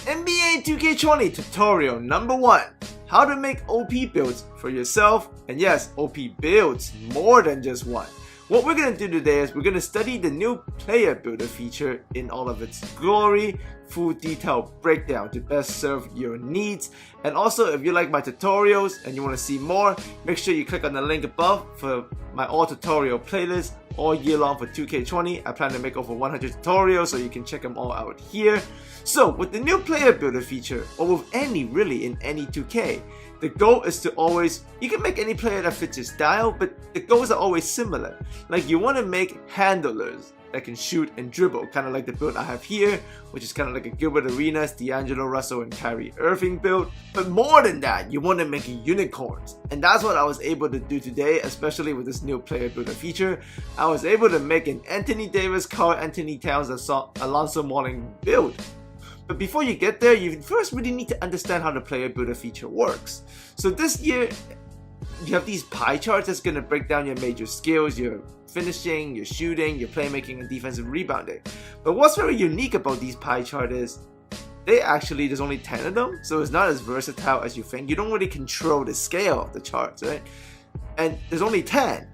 NBA 2K20 tutorial number 1. How to make OP builds for yourself, and yes, OP builds, more than just one. What we're going to do today is we're going to study the new player builder feature in all of its glory, full detailed breakdown to best serve your needs. And also, if you like my tutorials and you want to see more, make sure you click on the link above for my all tutorial playlist all year long for 2K20. I plan to make over 100 tutorials, so you can check them all out here. So with the new player builder feature, or with any 2K, the goal is to always, you can make any player that fits your style, but the goals are always similar. Like you want to make handlers that can shoot and dribble, kind of like the build I have here, which is kind of like a Gilbert Arenas, D'Angelo Russell and Kyrie Irving build. But more than that, you want to make unicorns. And that's what I was able to do today, especially with this new player builder feature. I was able to make an Anthony Davis, Karl Anthony Towns, Alonzo Mourning build. But before you get there, you first really need to understand how the player builder feature works. So this year, you have these pie charts that's going to break down your major skills, your finishing, your shooting, your playmaking, and defensive rebounding. But what's very unique about these pie charts is there's only 10 of them, so it's not as versatile as you think. You don't really control the scale of the charts, right? And there's only 10,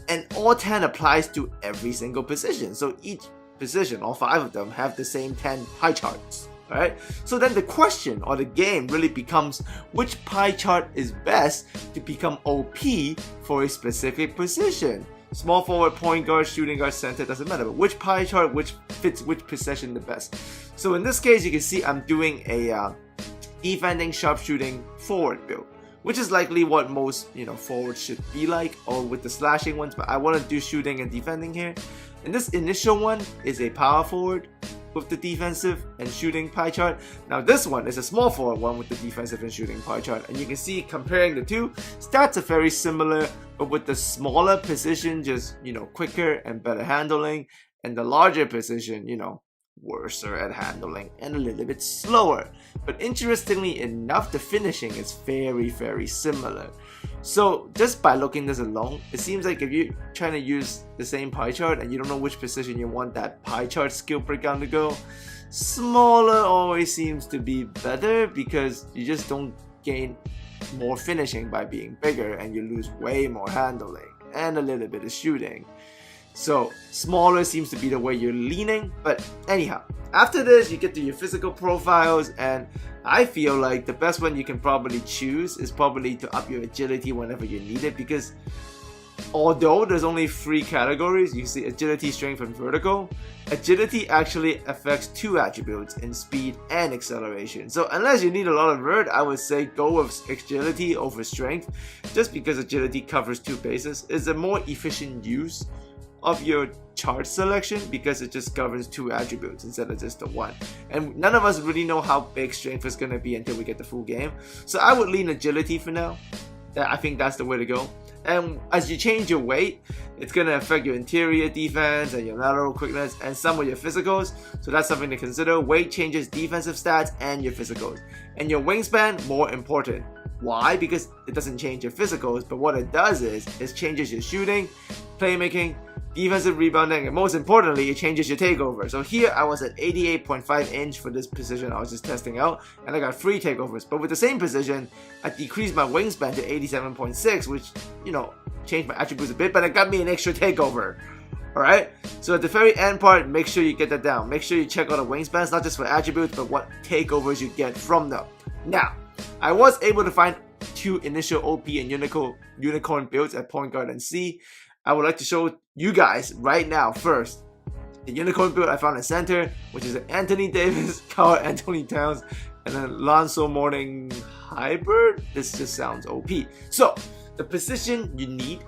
and all 10 applies to every single position. So each position, all 5 of them, have the same 10 pie charts. Alright, so then the question or the game really becomes which pie chart is best to become OP for a specific position. Small forward, point guard, shooting guard, center, doesn't matter, but which pie chart which fits which position the best. So in this case, you can see I'm doing a defending, sharpshooting forward build, which is likely what most forwards should be like, or with the slashing ones, but I want to do shooting and defending here. And this initial one is a power forward with the defensive and shooting pie chart. Now this one is a small forward one with the defensive and shooting pie chart, and you can see comparing the two, stats are very similar, but with the smaller position just quicker and better handling, and the larger position worse at handling and a little bit slower. But interestingly enough, the finishing is very similar. So just by looking this alone, it seems like if you're trying to use the same pie chart and you don't know which position you want that pie chart skill breakdown to go, smaller always seems to be better, because you just don't gain more finishing by being bigger, and you lose way more handling and a little bit of shooting. So smaller seems to be the way you're leaning. But anyhow, after this you get to your physical profiles, and I feel like the best one you can probably choose is probably to up your agility whenever you need it, because although there's only 3 categories, you can see agility, strength, and vertical. Agility actually affects 2 attributes in speed and acceleration. So unless you need a lot of vert, I would say go with agility over strength, just because agility covers 2 bases. It's a more efficient use of your chart selection, because it just governs 2 attributes instead of just the 1. And none of us really know how big strength is going to be until we get the full game. So I would lean agility for now. I think that's the way to go. And as you change your weight, it's going to affect your interior defense and your lateral quickness and some of your physicals. So that's something to consider. Weight changes defensive stats and your physicals. And your wingspan, more important. Why? Because it doesn't change your physicals, but what it does is it changes your shooting, playmaking, defensive rebounding, and most importantly, it changes your takeover. So here I was at 88.5 inch for this position I was just testing out, and I got 3 takeovers. But with the same position, I decreased my wingspan to 87.6, which changed my attributes a bit, but it got me an extra takeover. Alright, so at the very end part, make sure you get that down. Make sure you check out the wingspans, not just for attributes, but what takeovers you get from them. Now, I was able to find 2 initial OP and unicorn builds at point guard and C. I would like to show you guys right now first the unicorn build I found at center, which is an Anthony Davis, Karl Anthony Towns, and an Alonzo Mourning hybrid. This just sounds OP. So the position you need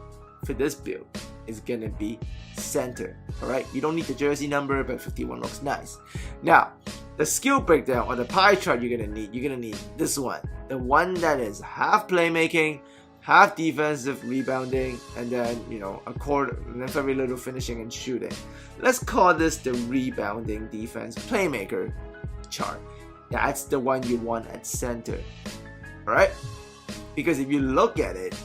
for this build is gonna be center. Alright, you don't need the jersey number, but 51 looks nice. Now, the skill breakdown or the pie chart you're gonna need this one. The one that is half playmaking, half defensive rebounding, and then a quarter, and then very little finishing and shooting. Let's call this the rebounding defense playmaker chart. That's the one you want at center. Alright? Because if you look at it,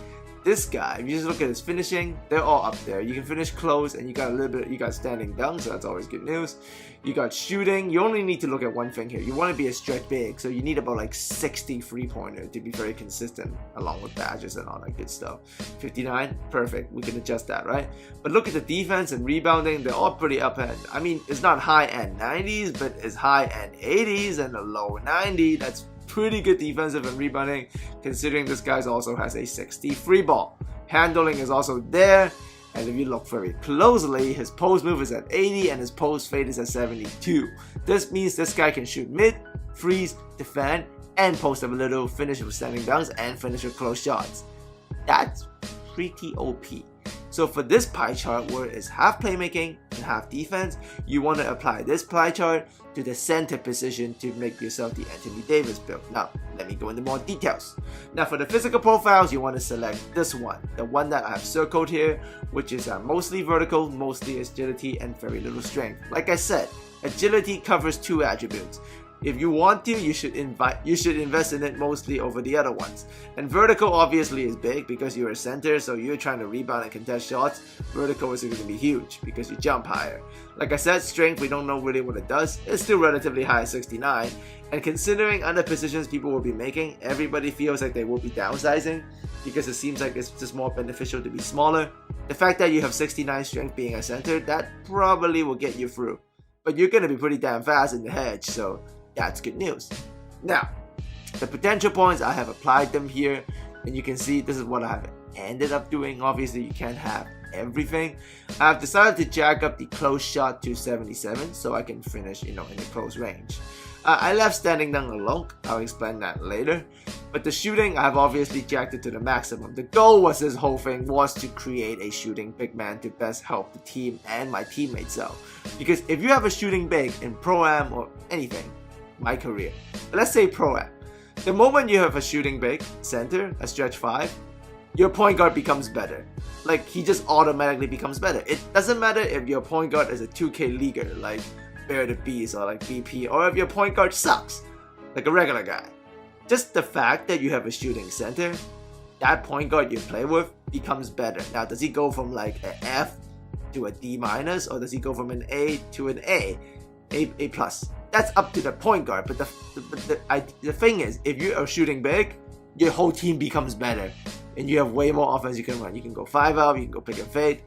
this guy, if you just look at his finishing, they're all up there. You can finish close, and you got a little bit, you got standing dunk, so that's always good news. You got shooting. You only need to look at one thing here. You want to be a stretch big, so you need about like 60 3-pointer to be very consistent, along with badges and all that good stuff. 59, perfect. We can adjust that, right? But look at the defense and rebounding. They're all pretty up end. I mean, it's not high end 90s, but it's high end 80s and a low 90. That's pretty good defensive and rebounding, considering this guy also has a 60 free ball. Handling is also there, and if you look very closely, his post move is at 80 and his post fade is at 72. This means this guy can shoot mid, freeze, defend, and post up a little, finish with standing dunks, and finish with close shots. That's pretty OP. So for this pie chart where it's half playmaking and half defense, you want to apply this pie chart to the center position to make yourself the Anthony Davis build. Now, let me go into more details. Now for the physical profiles, you want to select this one, the one that I have circled here, which is mostly vertical, mostly agility, and very little strength. Like I said, agility covers 2 attributes. If you want to, you should invest in it mostly over the other ones. And vertical obviously is big because you're a center, so you're trying to rebound and contest shots. Vertical is going to be huge because you jump higher. Like I said, strength, we don't know really what it does. It's still relatively high at 69. And considering other positions people will be making, everybody feels like they will be downsizing because it seems like it's just more beneficial to be smaller. The fact that you have 69 strength being a center, that probably will get you through. But you're going to be pretty damn fast in the hedge, so that's good news. Now, the potential points, I have applied them here, and you can see this is what I have ended up doing. Obviously, you can't have everything. I've decided to jack up the close shot to 77 so I can finish, in the close range. I left standing dunk alone. I'll explain that later. But the shooting, I've obviously jacked it to the maximum. The goal was this whole thing was to create a shooting big man to best help the team and my teammates out. Because if you have a shooting big in Pro-Am or anything, my career, let's say Pro-Am, the moment you have a shooting big center, a stretch 5, your point guard becomes better. Like, he just automatically becomes better. It doesn't matter if your point guard is a 2K leaguer like Bear the Beast or like BP, or if your point guard sucks like a regular guy. Just the fact that you have a shooting center, that point guard you play with becomes better. Now, does he go from like an F to a D minus, or does he go from an A to an A plus? That's up to the point guard. But the thing is, if you are shooting big, your whole team becomes better, and you have way more offense you can run. You can go 5-out, you can go pick and fade.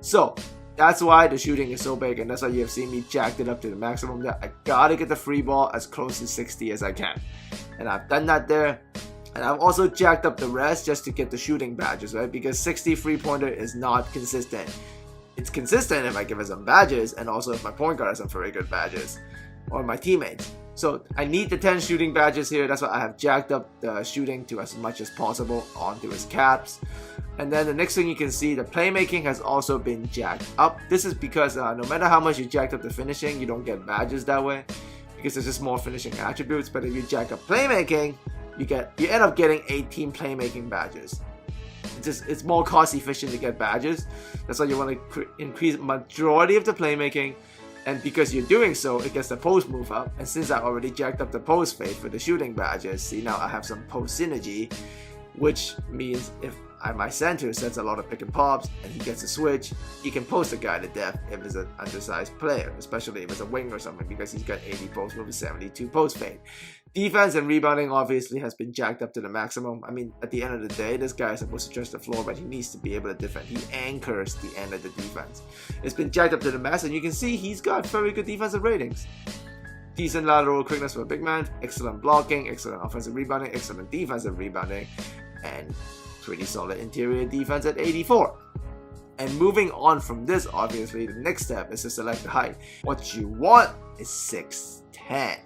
So that's why the shooting is so big, and that's why you have seen me jacked it up to the maximum. That I gotta get the free ball as close to 60 as I can, and I've done that there. And I've also jacked up the rest just to get the shooting badges, right? Because 60 3-pointer is not consistent. It's consistent if I give it some badges, and also if my point guard has some very good badges, or my teammates. So I need the 10 shooting badges here. That's why I have jacked up the shooting to as much as possible onto his caps. And then the next thing you can see, the playmaking has also been jacked up. This is because no matter how much you jacked up the finishing, you don't get badges that way, because there's just more finishing attributes. But if you jack up playmaking, you end up getting 18 playmaking badges. It's more cost efficient to get badges. That's why you want to increase majority of the playmaking. And because you're doing so, it gets the post move up. And since I already jacked up the post fade for the shooting badges, see, now I have some post synergy, which means if my center sets a lot of pick and pops and he gets a switch, he can post a guy to death if it's an undersized player, especially if it's a wing or something, because he's got 80 post move and 72 post fade. Defense and rebounding obviously has been jacked up to the maximum. I mean, at the end of the day, this guy is supposed to stretch the floor, but he needs to be able to defend. He anchors the end of the defense. It's been jacked up to the max, and you can see he's got very good defensive ratings. Decent lateral quickness for a big man, excellent blocking, excellent offensive rebounding, excellent defensive rebounding, and pretty solid interior defense at 84. And moving on from this, obviously, the next step is to select the height. What you want is 6'10".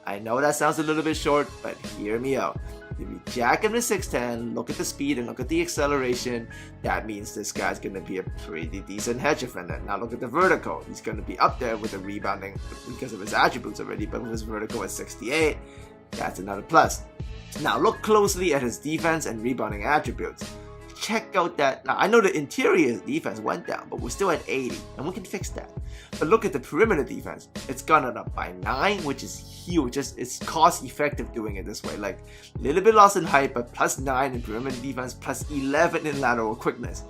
I know that sounds a little bit short, but hear me out. If you jack him to 6'10", look at the speed and look at the acceleration, that means this guy's going to be a pretty decent hedge defender. Now look at the vertical. He's going to be up there with the rebounding because of his attributes already, but with his vertical at 68, that's another plus. Now look closely at his defense and rebounding attributes. check out that. Now, I know the interior defense went down, but we're still at 80, and we can fix that. But look at the perimeter defense. It's gone up by 9, which is huge. It's cost effective doing it this way. Like, a little bit lost in height, but plus 9 in perimeter defense, plus 11 in lateral quickness.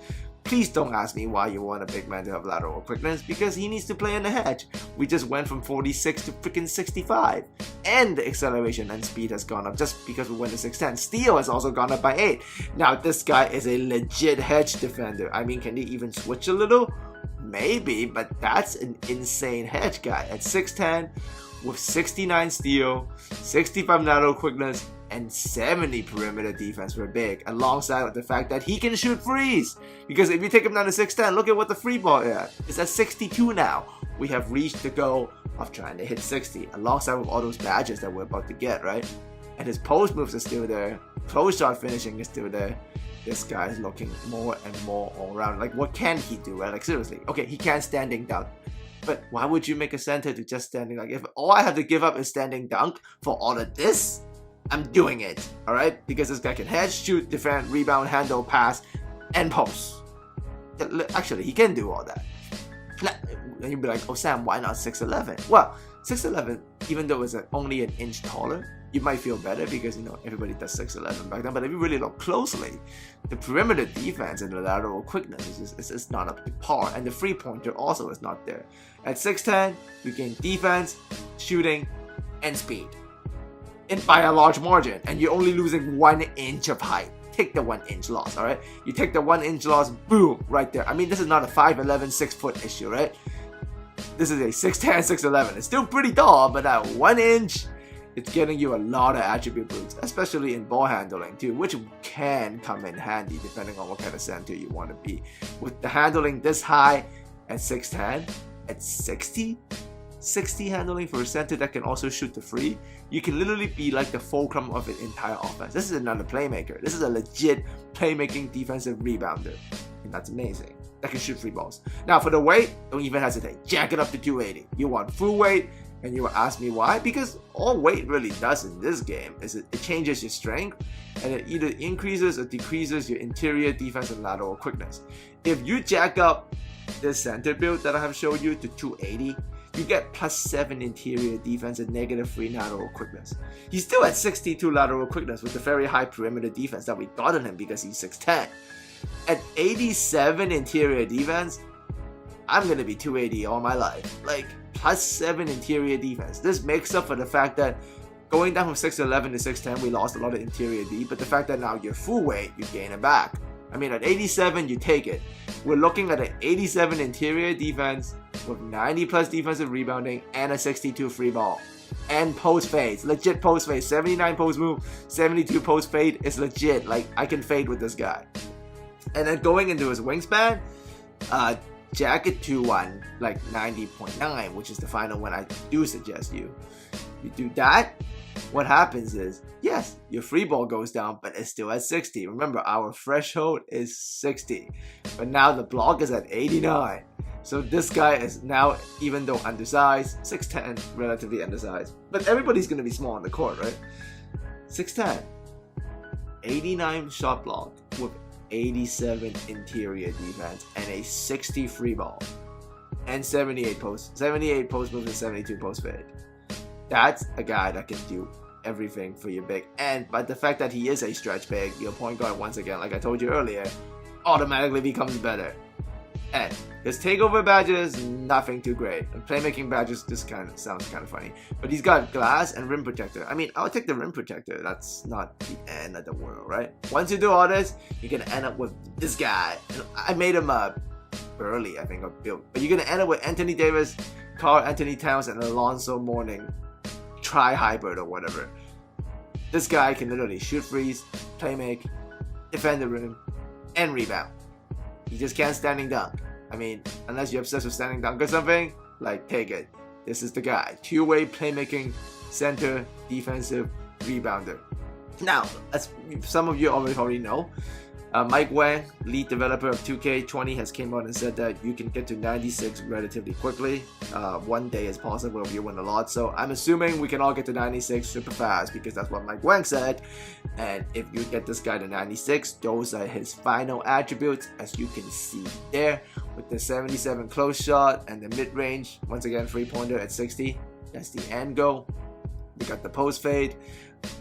Please don't ask me why you want a big man to have lateral quickness, because he needs to play in the hedge. We just went from 46 to freaking 65. And the acceleration and speed has gone up just because we went to 610. Steal has also gone up by 8. Now this guy is a legit hedge defender. I mean, can he even switch a little? Maybe, but that's an insane hedge guy. At 6'10", with 69 steal, 65 lateral quickness, and 70 perimeter defense for big, alongside with the fact that he can shoot threes. Because if you take him down to 6'10", look at what the free ball is at. It's at 62 now. We have reached the goal of trying to hit 60, alongside with all those badges that we're about to get, right? And his post moves are still there. Close shot finishing is still there. This guy is looking more and more all around. Like, what can he do, right? Like, seriously. Okay, he can standing dunk. But why would you make a center to just standing dunk? If all I have to give up is standing dunk for all of this, I'm doing it, alright? Because this guy can hedge, shoot, defend, rebound, handle, pass, and post. Actually, he can do all that. And you'd be like, oh Sam, why not 6'11"? Well, 6'11", even though it's only an inch taller, you might feel better because, you know, everybody does 6'11" back then. But if you really look closely, the perimeter defense and the lateral quickness is not up to par. And the free pointer also is not there. At 6'10", you gain defense, shooting, and speed. And by a large margin. And you're only losing 1 inch of height. Take the 1 inch loss, alright? You take the 1 inch loss, boom, right there. I mean, this is not a 5'11", 6 foot issue, right? This is a 6'10", 6'11". It's still pretty tall, but at 1 inch, it's getting you a lot of attribute boosts, especially in ball handling too, which can come in handy depending on what kind of center you want to be. With the handling this high at 6'10", at 60 handling for a center that can also shoot the free, you can literally be like the fulcrum of an entire offense. This is another playmaker. This is a legit playmaking defensive rebounder, and that's amazing. That can shoot free balls. Now for the weight, don't even hesitate. Jack it up to 280. You want full weight, and you will ask me why? Because all weight really does in this game is it changes your strength, and it either increases or decreases your interior defense and lateral quickness. If you jack up this center build that I have showed you to 280, you get +7 interior defense and -3 lateral quickness. He's still at 62 lateral quickness with the very high perimeter defense that we got on him because he's 6'10". At 87 interior defense, I'm gonna be 280 all my life. Like, +7 interior defense. This makes up for the fact that going down from 6'11" to 6'10", we lost a lot of interior D, but the fact that now you're full weight, you gain it back. I mean, at 87, you take it. We're looking at an 87 interior defense with 90 plus defensive rebounding and a 62 free ball. And post fades, legit post fade. 79 post move, 72 post fade is legit. Like, I can fade with this guy. And then going into his wingspan, jack it to like 90.9, which is the final one I do suggest you. You do that, what happens is, yes, your free ball goes down, but it's still at 60. Remember, our threshold is 60, but now the block is at 89. So this guy is now, even though undersized, 6'10", relatively undersized, but everybody's going to be small on the court, right? 6'10", 89 shot block with 87 interior defense and a 60 free ball and 78 post move and 72 post fade. That's a guy that can do everything for your big. And but the fact that he is a stretch big, your point guard, once again, like I told you earlier, automatically becomes better. And his takeover badges, nothing too great. And playmaking badges just kind of sounds kind of funny. But he's got glass and rim protector. I mean, I'll take the rim protector. That's not the end of the world, right? Once you do all this, you're gonna end up with this guy. And I made him early, I think, built. But you're gonna end up with Anthony Davis, Karl Anthony Towns, and Alonzo Mourning tri-hybrid or whatever. This guy can literally shoot threes, play make, defend the rim, and rebound. He just can't standing dunk. I mean, unless you're obsessed with standing dunk or something, like, take it. This is the guy. Two-way playmaking, center, defensive, rebounder. Now, as some of you already know, Mike Wang, lead developer of 2K20, has came out and said that you can get to 96 relatively quickly. One day is possible if you win a lot. So I'm assuming we can all get to 96 super fast because that's what Mike Wang said. And if you get this guy to 96, those are his final attributes, as you can see there, with the 77 close shot and the mid-range. Once again, 3-pointer at 60. That's the end goal. You got the post fade.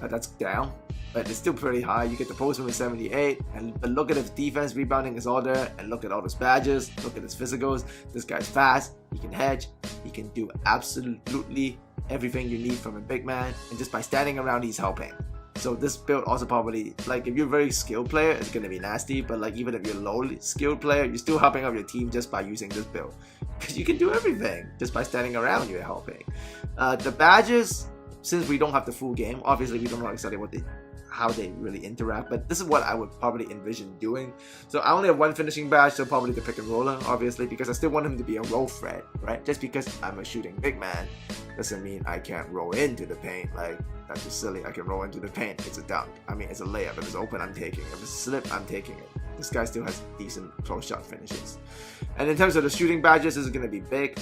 That's down, but it's still pretty high. You get the post with 78, but look at his defense, rebounding is all there, and look at all his badges, look at his physicals. This guy's fast, he can hedge, he can do absolutely everything you need from a big man, and just by standing around, he's helping. So this build also probably, like, if you're a very skilled player, it's gonna be nasty, but like even if you're a low skilled player, you're still helping out your team just by using this build, because you can do everything just by standing around. You're helping. The badges, since we don't have the full game, obviously we don't know exactly how they really interact, but this is what I would probably envision doing. So I only have one finishing badge, so probably the pick and roller, obviously, because I still want him to be a roll threat, right? Just because I'm a shooting big man doesn't mean I can't roll into the paint. Like, that's just silly. I can roll into the paint. It's a dunk. I mean, it's a layup. If it's open, I'm taking it. If it's a slip, I'm taking it. This guy still has decent close shot finishes. And in terms of the shooting badges, this is going to be big.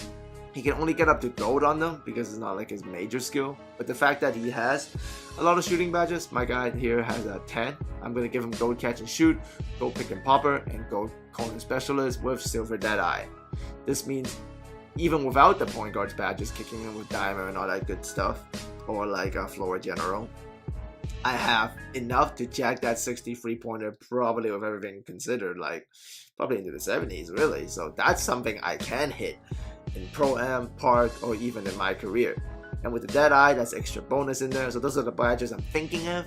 He can only get up to gold on them because it's not like his major skill. But the fact that he has a lot of shooting badges, my guy here has a 10. I'm going to give him gold catch and shoot, gold pick and popper, and gold corner specialist with silver deadeye. This means even without the point guard's badges, kicking in with diamond and all that good stuff, or like a floor general, I have enough to jack that 63-pointer probably with everything considered, like probably into the 70s really. So that's something I can hit in Pro-Am, Park, or even in my career. And with the Deadeye, that's extra bonus in there. So those are the badges I'm thinking of.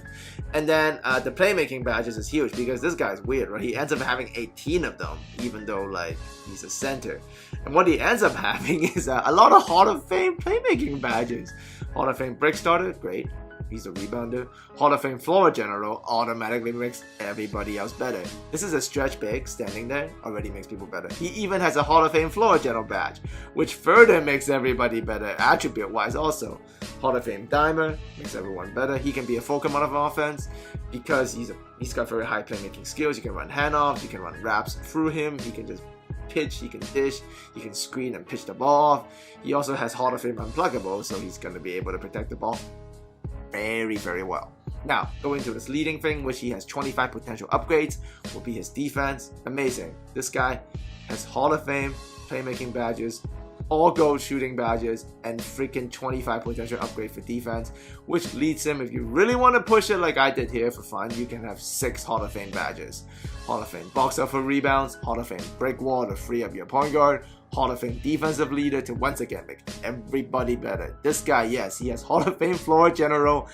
And then the playmaking badges is huge because this guy's weird, right? He ends up having 18 of them, even though like he's a center. And what he ends up having is a lot of Hall of Fame playmaking badges. Hall of Fame brick starter, great. He's a rebounder. Hall of Fame floor general automatically makes everybody else better. This is a stretch big standing there, already makes people better. He even has a Hall of Fame floor general badge, which further makes everybody better attribute wise also. Hall of Fame dimer makes everyone better. He can be a full command of offense because he's got very high playmaking skills. You can run handoffs, you can run wraps through him, he can just pitch, he can dish, he can screen and pitch the ball off. He also has Hall of Fame unpluggable, so he's going to be able to protect the ball very, very well. Now, going to his leading thing, which he has 25 potential upgrades, will be his defense. Amazing. This guy has Hall of Fame playmaking badges, all gold shooting badges, and freaking 25 potential upgrade for defense, which leads him, if you really want to push it like I did here for fun, you can have 6 Hall of Fame badges. Hall of Fame boxer for rebounds, Hall of Fame break wall to free up your point guard, Hall of Fame defensive leader to once again make everybody better. This guy, yes, he has Hall of Fame floor general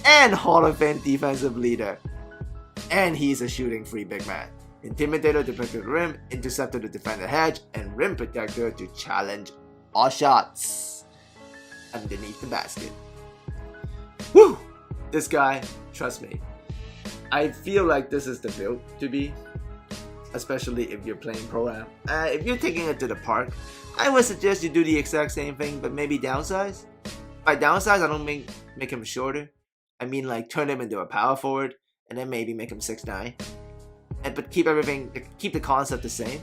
and Hall of Fame defensive leader. And he's a shooting free big man. Intimidator to protect the rim, interceptor to defend the hedge, and rim protector to challenge all shots underneath the basket. Woo! This guy, trust me, I feel like this is the build to be, especially if you're playing Pro-Am. If you're taking it to the park, I would suggest you do the exact same thing, but maybe downsize. By downsize, I don't make him shorter. I mean like turn him into a power forward, and then maybe make him 6'9". But keep the concept the same.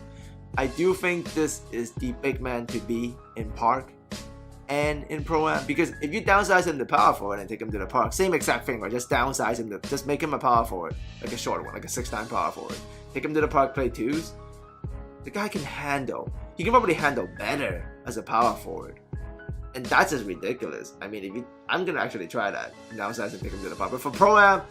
I do think this is the big man to be in park and in Pro-Am, because if you downsize him to power forward and take him to the park, same exact thing, right? Just downsize him just make him a power forward, like a short one, like a 6'9" power forward. Take him to the park, play twos. The guy can handle. He can probably handle better as a power forward, and that's just ridiculous. I mean, I'm gonna actually try that, downsize and take him to the park. But for Pro-Am,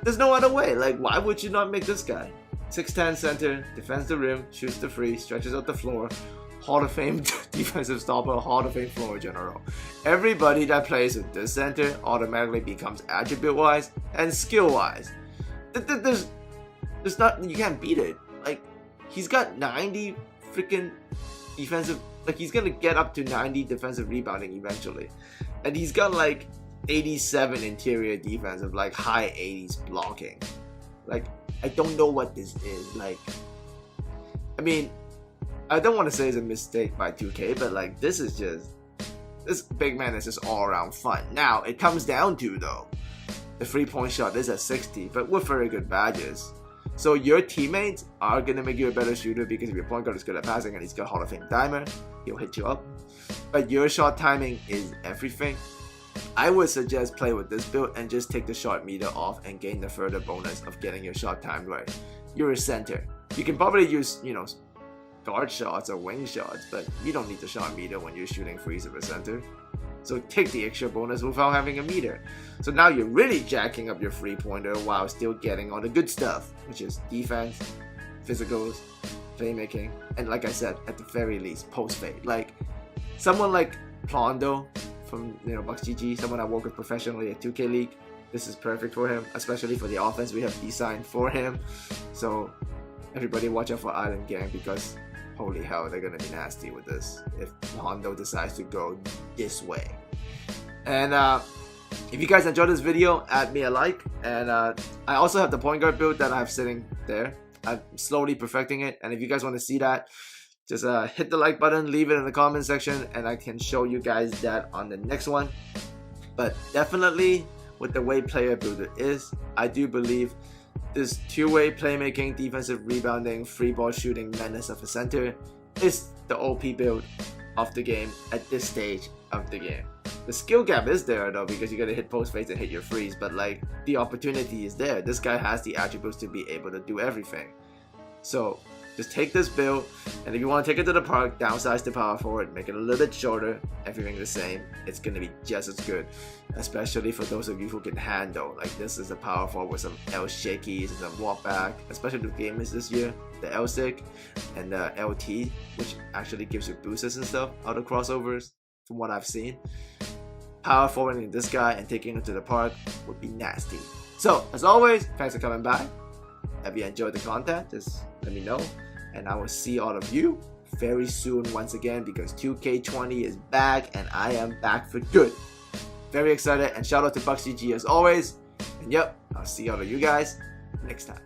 there's no other way. Like, why would you not make this guy 6'10" center, defends the rim, shoots the free, stretches out the floor, Hall of Fame defensive stopper, Hall of Fame floor general. Everybody that plays with this center automatically becomes attribute-wise and skill-wise. There's not, you can't beat it. Like, he's got 90 freaking defensive, like he's gonna get up to 90 defensive rebounding eventually. And he's got like 87 interior defensive, like high 80s blocking. Like, I don't know what this is. Like, I mean, I don't want to say it's a mistake by 2K, but like this big man is just all around fun. Now, it comes down to though, the 3-point shot is at 60, but with very good badges. So your teammates are gonna make you a better shooter because if your point guard is good at passing and he's got Hall of Fame dimer, he'll hit you up. But your shot timing is everything. I would suggest play with this build and just take the shot meter off and gain the further bonus of getting your shot timed right. You're a center. You can probably use, guard shots or wing shots, but you don't need the shot meter when you're shooting threes of a center. So take the extra bonus without having a meter. So now you're really jacking up your 3-pointer while still getting all the good stuff, which is defense, physicals, playmaking, and like I said, at the very least, post fade. Like someone like Plondo from Bucks GG, someone I work with professionally at 2K League, this is perfect for him, especially for the offense we have designed for him. So everybody watch out for Island Gang because holy hell, they're gonna be nasty with this if Hondo decides to go this way. And if you guys enjoyed this video, add me a like. And I also have the point guard build that I have sitting there. I'm slowly perfecting it, and if you guys want to see that, just hit the like button, leave it in the comment section, and I can show you guys that on the next one. But definitely with the way player builder is, I do believe this two-way playmaking, defensive rebounding, free ball shooting menace of a center is the OP build of the game at this stage of the game. The skill gap is there though, because you gotta hit post fades and hit your threes, but like the opportunity is there. This guy has the attributes to be able to do everything. So just take this build, and if you want to take it to the park, downsize the power forward, make it a little bit shorter, everything the same, it's gonna be just as good. Especially for those of you who can handle, like this is a power forward with some L shakies and some walk back, especially with gamers this year, the L stick and the LT, which actually gives you boosters and stuff out of crossovers from what I've seen. Power forwarding this guy and taking him to the park would be nasty. So as always, thanks for coming by. If you enjoyed the content, just let me know, and I will see all of you very soon once again, because 2K20 is back and I am back for good. Very excited, and shout out to Bucks GG as always. And yep, I'll see all of you guys next time.